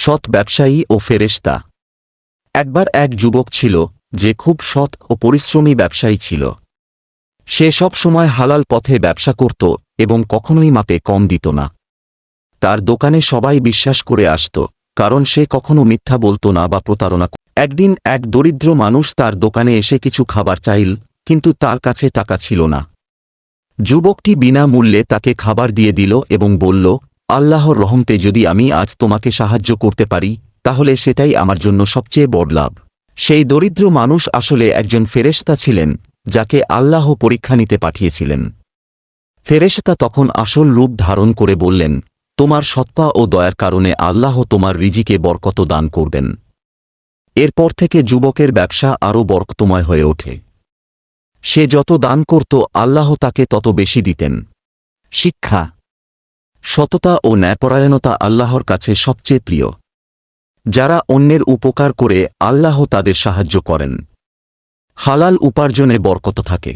সৎ ব্যবসায়ী ও ফেরেশতা। একবার এক যুবক ছিল যে খুব সৎ ও পরিশ্রমী ব্যবসায়ী ছিল। সে সব সময় হালাল পথে ব্যবসা করত এবং কখনোই মাপে কম দিত না। তার দোকানে সবাই বিশ্বাস করে আসত, কারণ সে কখনো মিথ্যা বলত না বা প্রতারণা। একদিন এক দরিদ্র মানুষ তার দোকানে এসে কিছু খাবার চাইল, কিন্তু তার কাছে টাকা ছিল না। যুবকটি বিনা মূল্যে তাকে খাবার দিয়ে দিল এবং বলল, আল্লাহর রহমতে যদি আমি আজ তোমাকে সাহায্য করতে পারি, তাহলে সেটাই আমার জন্য সবচেয়ে বড় লাভ। সেই দরিদ্র মানুষ আসলে একজন ফেরেশতা ছিলেন, যাকে আল্লাহ পরীক্ষা নিতে পাঠিয়েছিলেন। ফেরেশতা তখন আসল রূপ ধারণ করে বললেন, তোমার সত্তা ও দয়ার কারণে আল্লাহ তোমার রিজিকে বরকত দান করবেন। এরপর থেকে যুবকের ব্যবসা আরও বরকতময় হয়ে ওঠে। সে যত দান করত আল্লাহ তাকে তত বেশি দিতেন। শিক্ষা: সততা ও ন্যায়পরায়ণতা আল্লাহর কাছে সবচেয়ে প্রিয়। যারা অন্যের উপকার করে আল্লাহ তাদের সাহায্য করেন। হালাল উপার্জনে বরকত থাকে।